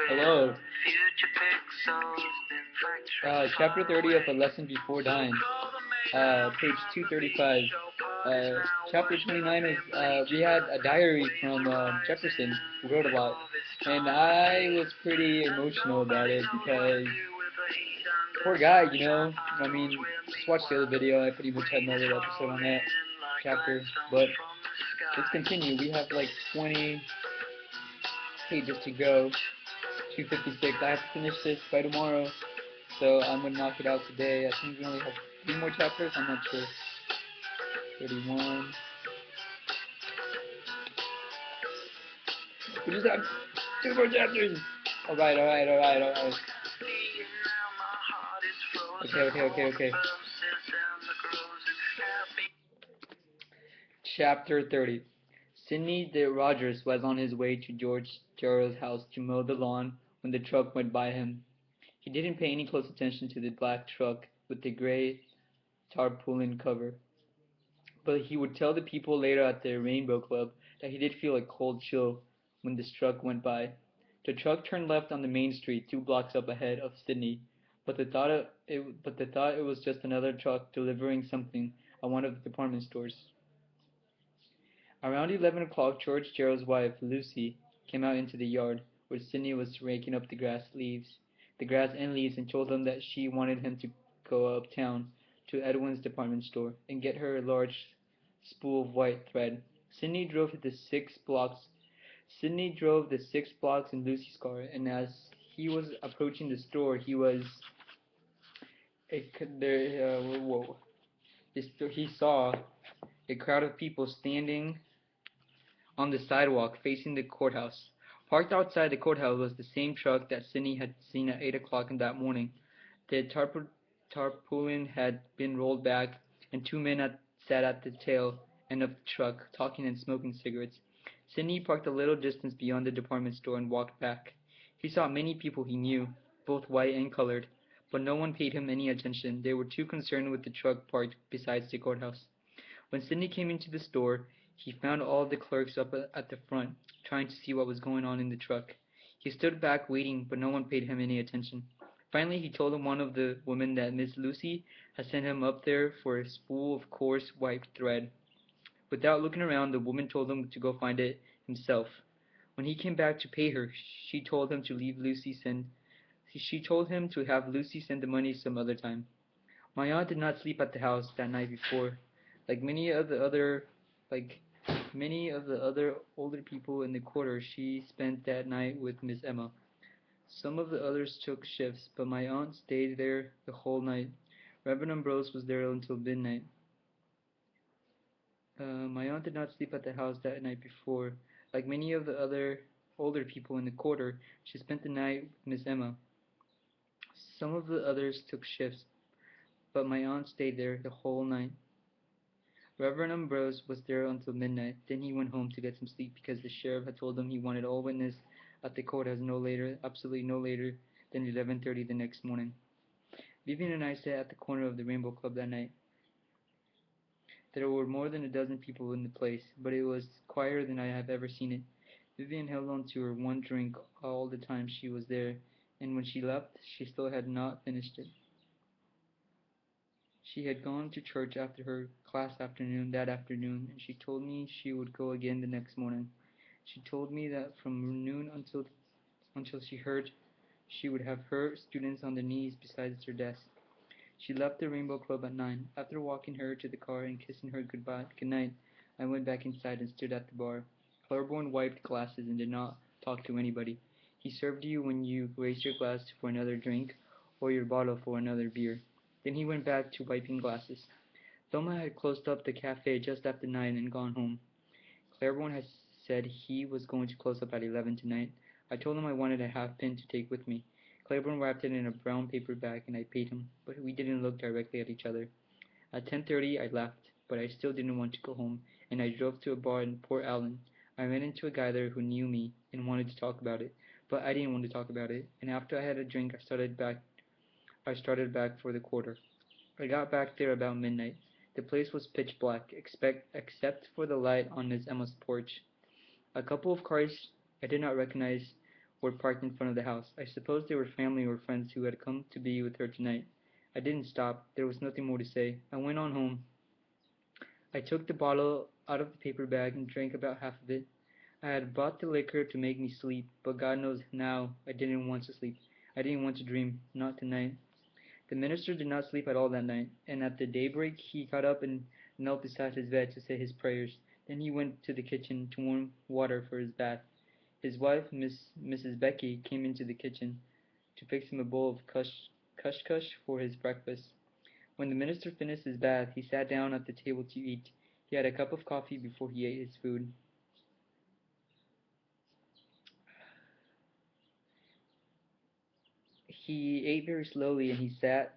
Hello. Chapter 30 of A Lesson Before Dying. Page 235. Chapter 29 is, we had a diary from Jefferson, who wrote a lot. And I was pretty emotional about it because, poor guy, you know. I mean, just watch the other video. I pretty much had another episode on that chapter. But let's continue. We have like 20 pages to go. 256. I have to finish this by tomorrow, so I'm gonna knock it out today. I think we only have 3 more chapters. I'm not sure. 31. We just have 2 more chapters. Alright. Okay. Chapter 30. Sidney de Rogers was on his way to George Gerald's house to mow the lawn when the truck went by him. He didn't pay any close attention to the black truck with the gray tarpaulin cover, but he would tell the people later at the Rainbow Club that he did feel a cold chill when this truck went by. The truck turned left on the main street 2 blocks up ahead of Sidney, but they thought it was just another truck delivering something at one of the department stores. Around 11 o'clock, George Gerald's wife, Lucy, came out into the yard, where Sidney was raking up the grass and leaves, and told him that she wanted him to go uptown to Edwin's department store and get her a large spool of white thread. Sidney drove the 6 blocks in Lucy's car, and as he was approaching the store, he saw a crowd of people standing on the sidewalk facing the courthouse. Parked outside the courthouse was the same truck that Sidney had seen at 8 o'clock that morning. The tarpaulin had been rolled back, and 2 men sat at the tail end of the truck, talking and smoking cigarettes. Sidney parked a little distance beyond the department store and walked back. He saw many people he knew, both white and colored, but no one paid him any attention. They were too concerned with the truck parked beside the courthouse. When Sidney came into the store, he found all the clerks up at the front, trying to see what was going on in the truck. He stood back waiting, but no one paid him any attention. Finally, he told one of the women that Miss Lucy had sent him up there for a spool of coarse white thread. Without looking around, the woman told him to go find it himself. When he came back to pay her, she told him to have Lucy send the money some other time. My aunt did not sleep at the house that night before. Like many of the other older people in the quarter, she spent that night with Miss Emma. Some of the others took shifts, but my aunt stayed there the whole night. Reverend Ambrose was there until midnight. My aunt did not sleep at the house that night before. Like many of the other older people in the quarter, she spent the night with Miss Emma. Some of the others took shifts, but my aunt stayed there the whole night. Reverend Ambrose was there until midnight. Then he went home to get some sleep because the sheriff had told him he wanted all witnesses at the courthouse absolutely no later than 11:30 the next morning. Vivian and I sat at the corner of the Rainbow Club that night. There were more than a dozen people in the place, but it was quieter than I have ever seen it. Vivian held on to her one drink all the time she was there, and when she left, she still had not finished it. She had gone to church after her class that afternoon, and she told me she would go again the next morning. She told me that from noon until she would have her students on their knees beside her desk. She left the Rainbow Club at 9. After walking her to the car and kissing her good night, I went back inside and stood at the bar. Claiborne wiped glasses and did not talk to anybody. He served you when you raised your glass for another drink or your bottle for another beer. Then he went back to wiping glasses. Thelma had closed up the cafe just after 9 and gone home. Claiborne had said he was going to close up at 11 tonight. I told him I wanted a half pin to take with me. Claiborne wrapped it in a brown paper bag, and I paid him, but we didn't look directly at each other. At 10:30, I left, but I still didn't want to go home, and I drove to a bar in Port Allen. I ran into a guy there who knew me and wanted to talk about it, but I didn't want to talk about it, and after I had a drink, I started back for the quarter. I got back there about midnight. The place was pitch black, except for the light on Miss Emma's porch. A couple of cars I did not recognize were parked in front of the house. I suppose they were family or friends who had come to be with her tonight. I didn't stop. There was nothing more to say. I went on home. I took the bottle out of the paper bag and drank about half of it. I had bought the liquor to make me sleep, but God knows now I didn't want to sleep. I didn't want to dream. Not tonight. The minister did not sleep at all that night, and at the daybreak he got up and knelt beside his bed to say his prayers. Then he went to the kitchen to warm water for his bath. His wife, Mrs. Becky, came into the kitchen to fix him a bowl of kush for his breakfast. When the minister finished his bath, he sat down at the table to eat. He had a cup of coffee before he ate his food. He ate very slowly and he sat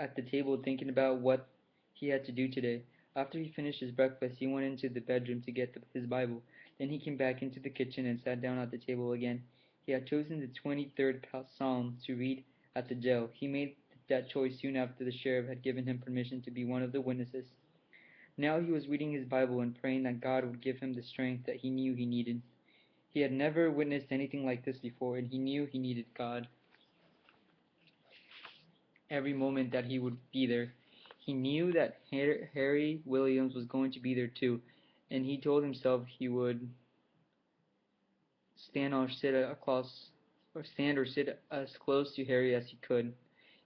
at the table thinking about what he had to do today. After he finished his breakfast, he went into the bedroom to get his Bible. Then he came back into the kitchen and sat down at the table again. He had chosen the 23rd Psalm to read at the jail. He made that choice soon after the sheriff had given him permission to be one of the witnesses. Now he was reading his Bible and praying that God would give him the strength that he knew he needed. He had never witnessed anything like this before, and he knew he needed God every moment that he would be there. He knew that Harry Williams was going to be there too, and he told himself he would stand or sit or sit as close to Harry as he could.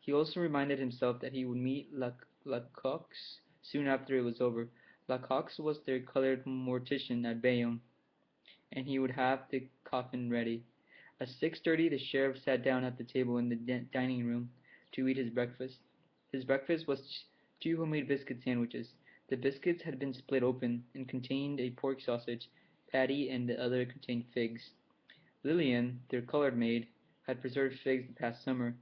He also reminded himself that he would meet Cox soon after it was over. Cox was their colored mortician at Bayonne, and he would have the coffin ready. At 6:30, the sheriff sat down at the table in the dining room to eat his breakfast. His breakfast was two homemade biscuit sandwiches. The biscuits had been split open and contained a pork sausage patty, and the other contained figs. Lillian, their colored maid, had preserved figs the past summer.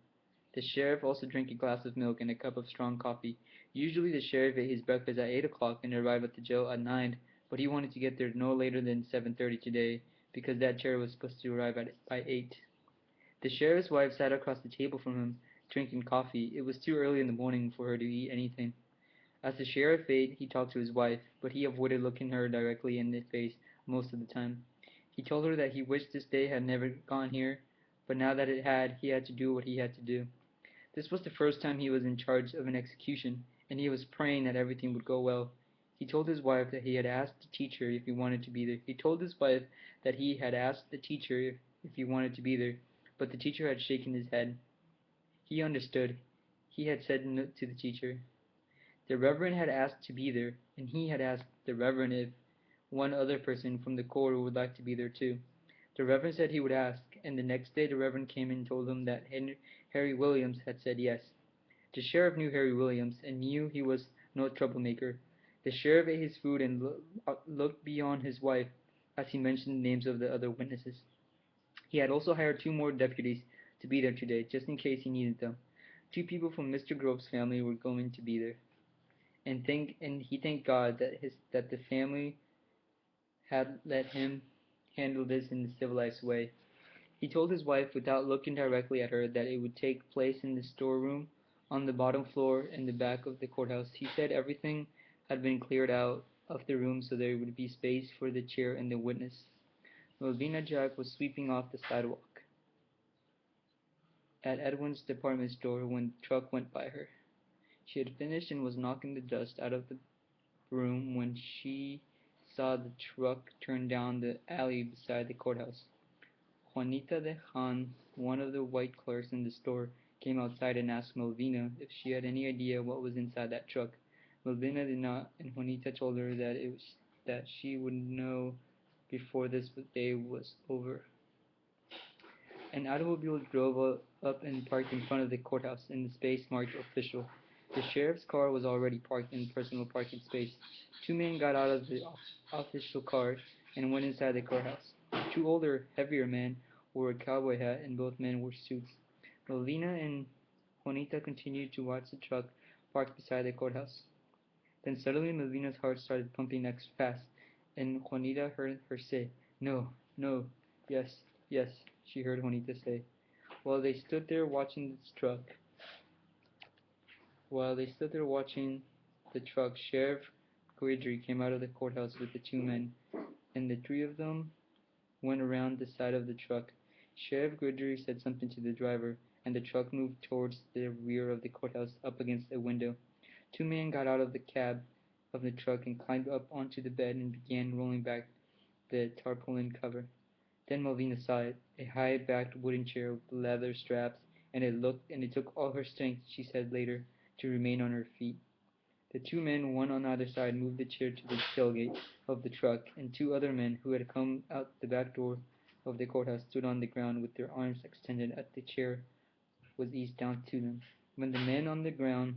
The sheriff also drank a glass of milk and a cup of strong coffee. Usually the sheriff ate his breakfast at 8 o'clock and arrived at the jail at 9, but he wanted to get there no later than 7:30 today, because that chair was supposed to arrive by 8. The sheriff's wife sat across the table from him, drinking coffee. It was too early in the morning for her to eat anything. As the sheriff ate, he talked to his wife, but he avoided looking her directly in the face most of the time. He told her that he wished this day had never gone here, but now that it had, he had to do what he had to do. This was the first time he was in charge of an execution, and he was praying that everything would go well. He told his wife that he had asked the teacher if he wanted to be there. He told his wife that he had asked the teacher if he wanted to be there, but the teacher had shaken his head. He understood. He had said no to the teacher. The Reverend had asked to be there, and he had asked the Reverend if one other person from the corps would like to be there too. The Reverend said he would ask, and the next day the Reverend came and told him that Harry Williams had said yes. The sheriff knew Harry Williams and knew he was no troublemaker. The sheriff ate his food and looked beyond his wife as he mentioned the names of the other witnesses. He had also hired two more deputies to be there today, just in case he needed them. Two people from Mr. Grove's family were going to be there, and he thanked God that the family had let him handle this in a civilized way. He told his wife without looking directly at her that it would take place in the storeroom on the bottom floor in the back of the courthouse. He said everything had been cleared out of the room so there would be space for the chair and the witness. Melvina Jack was sweeping off the sidewalk at Edwin's department store when the truck went by her. She had finished and was knocking the dust out of the room when she saw the truck turn down the alley beside the courthouse. Juanita de Han, one of the white clerks in the store, came outside and asked Melvina if she had any idea what was inside that truck. Melvina did not, and Juanita told her that she would know before this day was over. An automobile drove up and parked in front of the courthouse in the space marked official. The sheriff's car was already parked in personal parking space. Two men got out of the official car and went inside the courthouse. Two older, heavier men wore a cowboy hat, and both men wore suits. Melvina and Juanita continued to watch the truck parked beside the courthouse. Then suddenly Melvina's heart started pumping extra fast, and Juanita heard her say, "No, no, yes, yes," she heard Juanita say. While they stood there watching the truck, Sheriff Guidry came out of the courthouse with the two men, and the three of them went around the side of the truck. Sheriff Gregory said something to the driver, and the truck moved towards the rear of the courthouse up against a window. Two men got out of the cab of the truck and climbed up onto the bed and began rolling back the tarpaulin cover. Then Malvina saw it, a high-backed wooden chair with leather straps, and it took all her strength, she said later, to remain on her feet. The two men, one on either side, moved the chair to the tailgate of the truck, and two other men, who had come out the back door of the courthouse, stood on the ground with their arms extended as the chair was eased down to them. When the men on the ground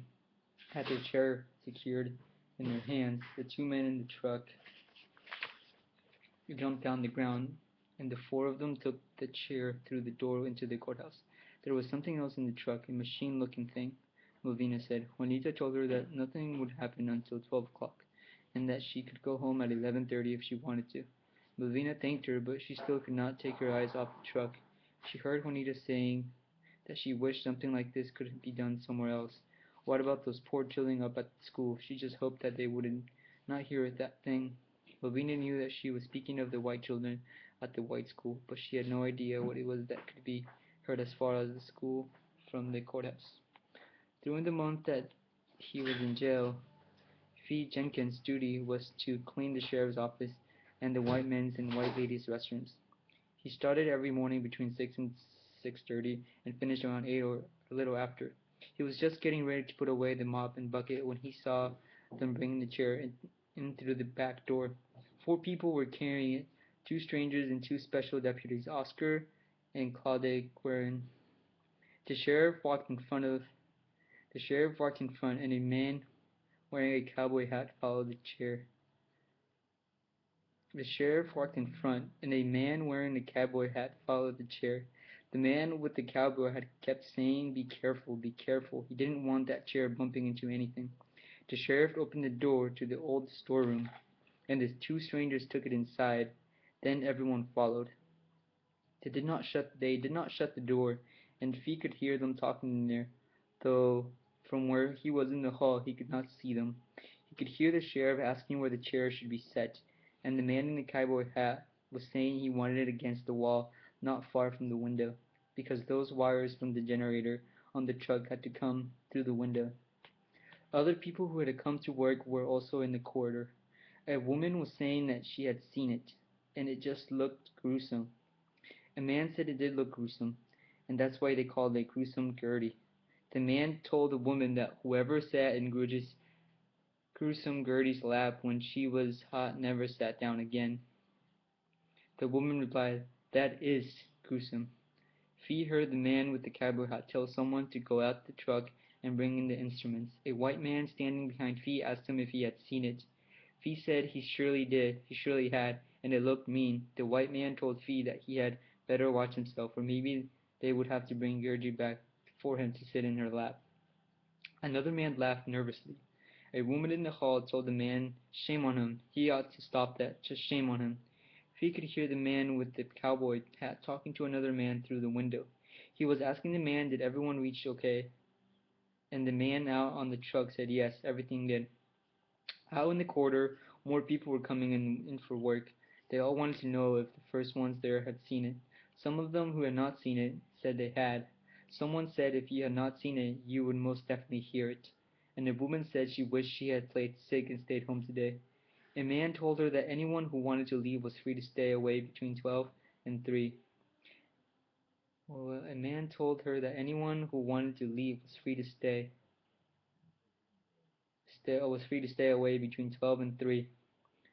had their chair secured in their hands, the two men in the truck jumped down the ground, and the four of them took the chair through the door into the courthouse. There was something else in the truck, a machine-looking thing, Malvina said. Juanita told her that nothing would happen until 12 o'clock, and that she could go home at 11:30 if she wanted to. Malvina thanked her, but she still could not take her eyes off the truck. She heard Juanita saying that she wished something like this could be done somewhere else. What about those poor children up at school? She just hoped that they wouldn't not hear that thing. Lavinia knew that she was speaking of the white children at the white school, but she had no idea what it was that could be heard as far as the school from the courthouse. During the month that he was in jail, Fee Jenkins' duty was to clean the sheriff's office and the white men's and white ladies' restrooms. He started every morning between 6 and 6:30 and finished around 8 or a little after. He was just getting ready to put away the mop and bucket when he saw them bringing the chair in through the back door. Four people were carrying it, two strangers and two special deputies, Oscar and Claude Guerin. The sheriff walked in front, and a man wearing a cowboy hat followed the chair. The sheriff walked in front, and a man wearing a cowboy hat followed the chair. The man with the cowboy hat kept saying, "Be careful, be careful." He didn't want that chair bumping into anything. The sheriff opened the door to the old storeroom, and the two strangers took it inside. Then everyone followed. They did not shut the door, and Fee could hear them talking in there, though from where he was in the hall he could not see them. He could hear the sheriff asking where the chair should be set, and the man in the cowboy hat was saying he wanted it against the wall not far from the window, because those wires from the generator on the truck had to come through the window. Other people who had come to work were also in the corridor. A woman was saying that she had seen it, and it just looked gruesome. A man said it did look gruesome, and that's why they called it gruesome Gertie. The man told the woman that whoever sat in gruesome Gertie's lap when she was hot never sat down again. The woman replied, "That is gruesome." Fee heard the man with the cowboy hat tell someone to go out the truck and bring in the instruments. A white man standing behind Fee asked him if he had seen it. Fee said he surely had, and it looked mean. The white man told Fee that he had better watch himself, or maybe they would have to bring Gertie back for him to sit in her lap. Another man laughed nervously. A woman in the hall told the man, "Shame on him. He ought to stop that. Just shame on him." Fee could hear the man with the cowboy hat talking to another man through the window. He was asking the man, did everyone reach okay? And the man out on the truck said yes, everything did. Out in the corridor, more people were coming in for work. They all wanted to know if the first ones there had seen it. Some of them who had not seen it said they had. Someone said if you had not seen it, you would most definitely hear it. And a woman said she wished she had played sick and stayed home today. A man told her that anyone who wanted to leave was free to stay away between 12 and 3. Well, a man told her that anyone who wanted to leave was free to stay away between 12 and 3.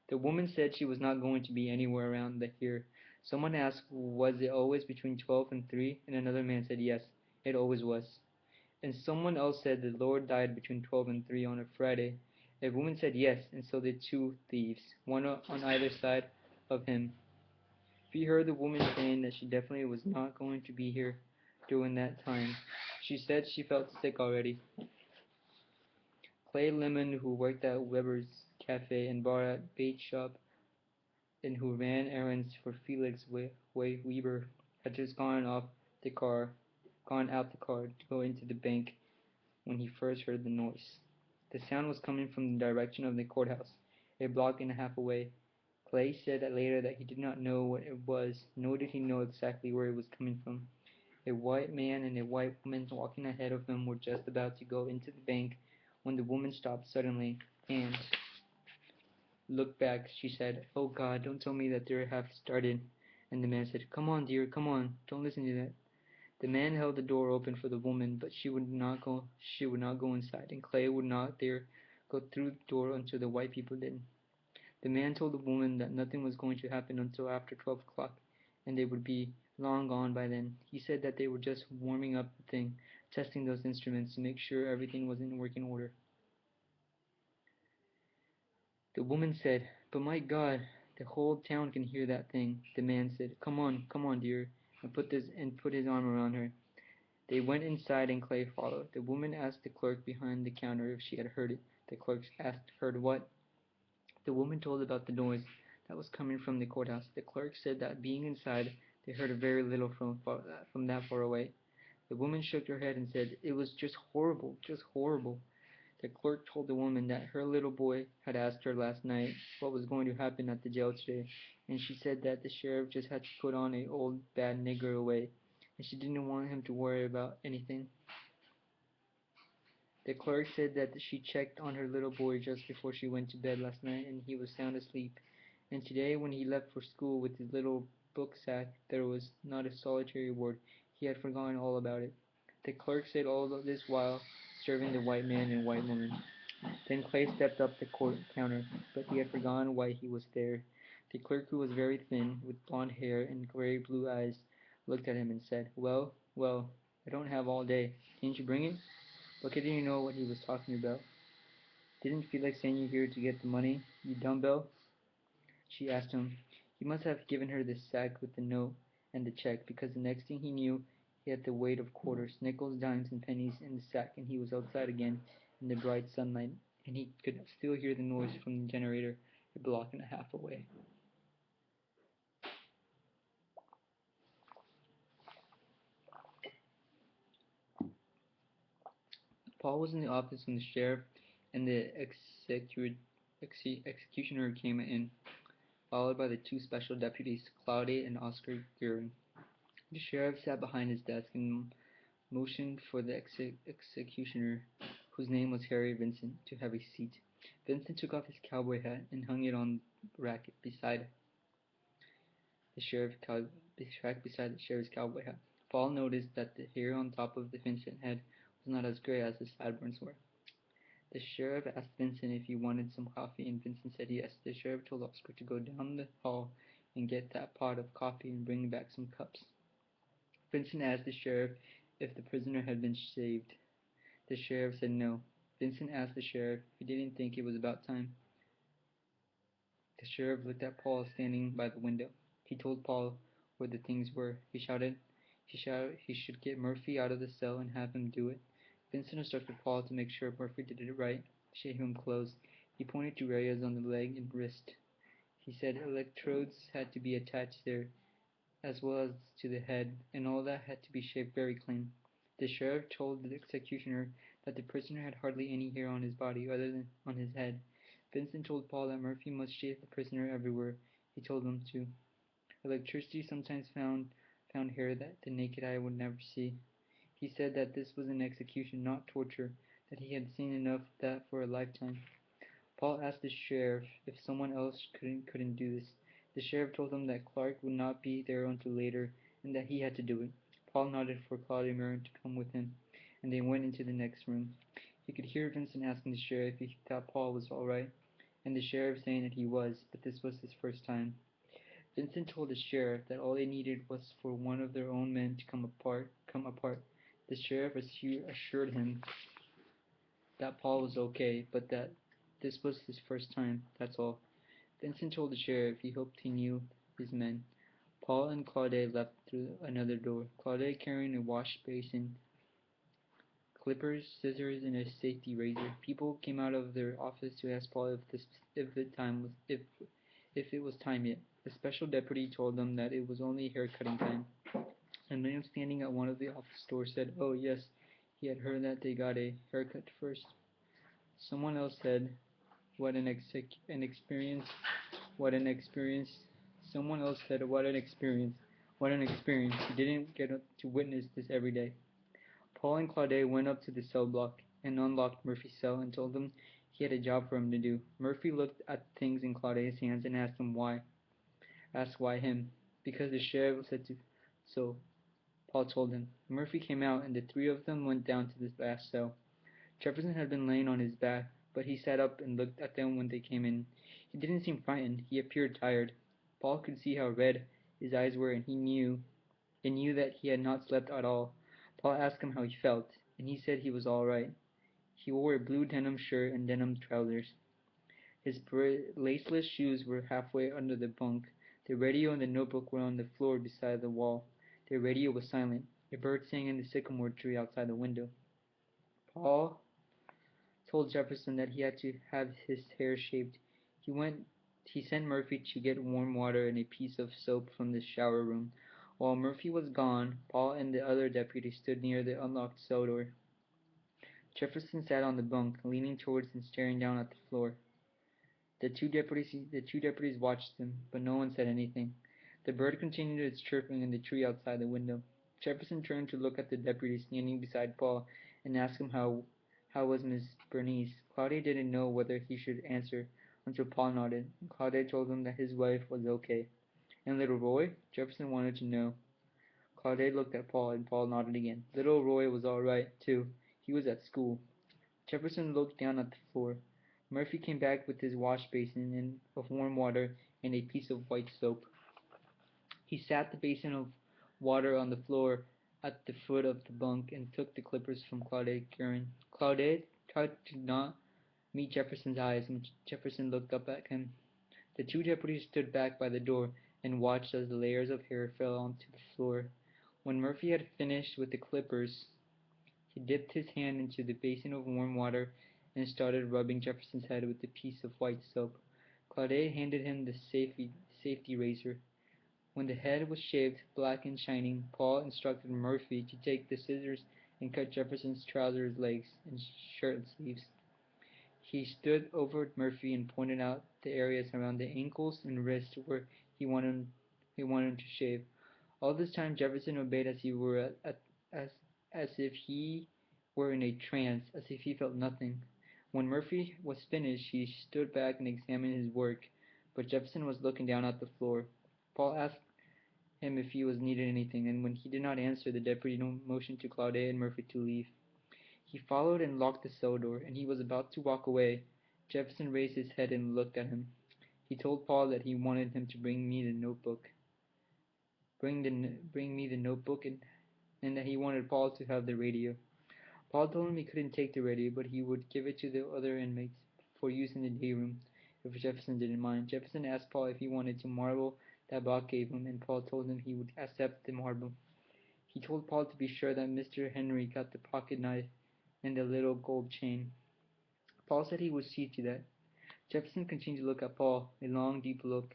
The woman said she was not going to be anywhere around here. Someone asked, was it always between 12 and 3? And another man said yes, it always was. And someone else said the Lord died between 12 and 3 on a Friday. A woman said yes, and so did two thieves, one on either side of him. He heard the woman saying that she definitely was not going to be here during that time. She said she felt sick already. Clay Lemon, who worked at Weber's Cafe and bar at Bait Shop, and who ran errands for Felix Weber, had just gone out the car to go into the bank when he first heard the noise. The sound was coming from the direction of the courthouse, a block and a half away. Clay said that later that he did not know what it was, nor did he know exactly where it was coming from. A white man and a white woman walking ahead of him were just about to go into the bank when the woman stopped suddenly and looked back. She said, "Oh God, don't tell me that they have started." And the man said, "Come on, dear, come on. Don't listen to that." The man held the door open for the woman, but she would not go. She would not go inside, and Clay would not dare go through the door until the white people did. The man told the woman that nothing was going to happen until after 12 o'clock, and they would be long gone by then. He said that they were just warming up the thing, testing those instruments to make sure everything was in working order. The woman said, "But my God, the whole town can hear that thing." The man said, come on, dear," and put his arm around her. They went inside and Clay followed. The woman asked the clerk behind the counter if she had heard it. The clerk asked, "Heard what?" The woman told about the noise that was coming from the courthouse. The clerk said that being inside, they heard very little from that far away. The woman shook her head and said, "It was just horrible, just horrible." The clerk told the woman that her little boy had asked her last night what was going to happen at the jail today, and she said that the sheriff just had to put on a old bad nigger away, and she didn't want him to worry about anything. The clerk said that she checked on her little boy just before she went to bed last night, and he was sound asleep. And today, when he left for school with his little book sack, there was not a solitary word. He had forgotten all about it. The clerk said all this while serving the white man and white woman. Then Clay stepped up the counter, but he had forgotten why he was there. The clerk, who was very thin, with blond hair and gray blue eyes, looked at him and said, "Well, well, I don't have all day. Can't you bring it?" But didn't you know what he was talking about? "Didn't feel like sending you here to get the money, you dumbbell?" she asked him. He must have given her the sack with the note and the check, because the next thing he knew he had the weight of quarters, nickels, dimes, and pennies in the sack, and he was outside again in the bright sunlight, and he could still hear the noise from the generator a block and a half away. Paul was in the office when the sheriff and the executioner came in, followed by the two special deputies, Claudia and Oscar Gearing. The sheriff sat behind his desk and motioned for the executioner, whose name was Harry Vincent, to have a seat. Vincent took off his cowboy hat and hung it on the rack beside the sheriff's cowboy hat. Paul noticed that the hair on top of the Vincent head was not as gray as the sideburns were. The sheriff asked Vincent if he wanted some coffee, and Vincent said yes. The sheriff told Oscar to go down the hall and get that pot of coffee and bring back some cups. Vincent asked the sheriff if the prisoner had been shaved. The sheriff said no. Vincent asked the sheriff if he didn't think it was about time. The sheriff looked at Paul standing by the window. He told Paul where the things were. He shouted he should get Murphy out of the cell and have him do it. Vincent instructed Paul to make sure Murphy did it right, shave him close. He pointed to areas on the leg and wrist. He said electrodes had to be attached there, as well as to the head, and all that had to be shaved very clean. The sheriff told the executioner that the prisoner had hardly any hair on his body other than on his head. Vincent told Paul that Murphy must shave the prisoner everywhere. He told him to. Electricity sometimes found hair that the naked eye would never see. He said that this was an execution, not torture, that he had seen enough of that for a lifetime. Paul asked the sheriff if someone else couldn't do this. The sheriff told him that Clark would not be there until later, and that he had to do it. Paul nodded for Claudia Marin to come with him, and they went into the next room. He could hear Vincent asking the sheriff if he thought Paul was all right, and the sheriff saying that he was, but this was his first time. Vincent told the sheriff that all they needed was for one of their own men to come apart. The sheriff assured him that Paul was okay, but that this was his first time, that's all. Vincent told the sheriff he hoped he knew his men. Paul and Claude left through another door, Claude carrying a wash basin, clippers, scissors, and a safety razor. People came out of their office to ask Paul if it was time yet. The special deputy told them that it was only hair cutting time. A man standing at one of the office doors said, "Oh yes, he had heard that they got a haircut first." Someone else said, "What an experience! What an experience. Someone else said, what an experience. What an experience. He didn't get to witness this every day. Paul and Claude went up to the cell block and unlocked Murphy's cell and told him he had a job for him to do. Murphy looked at things in Claude's hands and asked him why. Asked why him. Because the sheriff said to. So, Paul told him. Murphy came out and the three of them went down to the last cell. Jefferson had been laying on his back, but he sat up and looked at them when they came in. He didn't seem frightened. He appeared tired. Paul could see how red his eyes were, and he knew that he had not slept at all. Paul asked him how he felt, and he said he was all right. He wore a blue denim shirt and denim trousers. His laceless shoes were halfway under the bunk. The radio and the notebook were on the floor beside the wall. The radio was silent. A bird sang in the sycamore tree outside the window. Paul told Jefferson that he had to have his hair shaved. He sent Murphy to get warm water and a piece of soap from the shower room. While Murphy was gone, Paul and the other deputy stood near the unlocked cell door. Jefferson sat on the bunk, leaning towards and staring down at the floor. The two deputies watched him, but no one said anything. The bird continued its chirping in the tree outside the window. Jefferson turned to look at the deputy standing beside Paul and asked him how was Miss Bernice. Claude didn't know whether he should answer until Paul nodded, and Claude told him that his wife was okay. And little Roy? Jefferson wanted to know. Claude looked at Paul, and Paul nodded again. Little Roy was all right, too. He was at school. Jefferson looked down at the floor. Murphy came back with his wash basin of warm water and a piece of white soap. He sat the basin of water on the floor at the foot of the bunk and took the clippers from Claude Guerin. Claude tried to not meet Jefferson's eyes when Jefferson looked up at him. The two deputies stood back by the door and watched as the layers of hair fell onto the floor. When Murphy had finished with the clippers, he dipped his hand into the basin of warm water and started rubbing Jefferson's head with the piece of white soap. Claude handed him the safety razor. When the head was shaved, black and shining, Paul instructed Murphy to take the scissors and cut Jefferson's trousers legs and shirt sleeves. He stood over Murphy and pointed out the areas around the ankles and wrists where he wanted to shave. All this time Jefferson obeyed as if he were in a trance, as if he felt nothing. When Murphy was finished, he stood back and examined his work, but Jefferson was looking down at the floor. Paul asked him if he was needed anything, and when he did not answer, the deputy motioned to Claude and Murphy to leave. He followed and locked the cell door, and he was about to walk away. Jefferson raised his head and looked at him. He told Paul that he wanted him to bring me the notebook. Bring me the notebook, and that he wanted Paul to have the radio. Paul told him he couldn't take the radio, but he would give it to the other inmates for use in the day room, if Jefferson didn't mind. Jefferson asked Paul if he wanted to marble that Bob gave him, and Paul told him he would accept the marble. He told Paul to be sure that Mr. Henry got the pocket knife and the little gold chain. Paul said he would see to that. Jefferson continued to look at Paul, a long, deep look,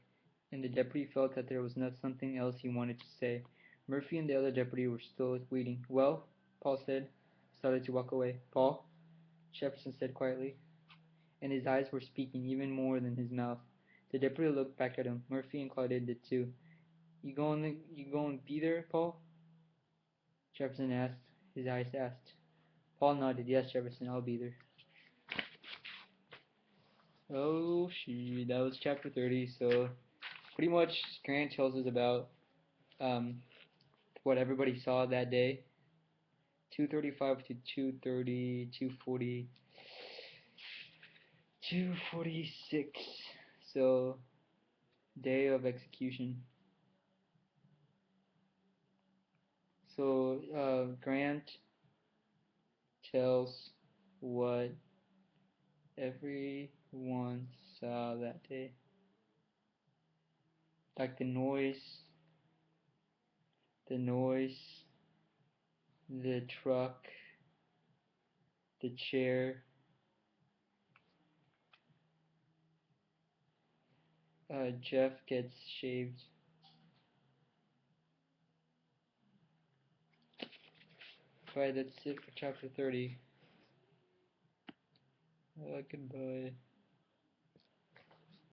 and the deputy felt that there was not something else he wanted to say. Murphy and the other deputy were still waiting. Well, Paul said, started to walk away. Paul, Jefferson said quietly, and his eyes were speaking even more than his mouth. The deputy looked back at him. Murphy and Claude did too. You going to be there, Paul? Jefferson asked. His eyes asked. Paul nodded. Yes, Jefferson, I'll be there. Oh, shoot, that was chapter 30. So, pretty much, Grant tells us about what everybody saw that day. 2:35 to 2:30, 2:40, 2:46. So, day of execution. So, Grant tells what everyone saw that day. Like the noise, the truck, the chair, Jeff gets shaved. Alright, that's it for chapter 30. Goodbye.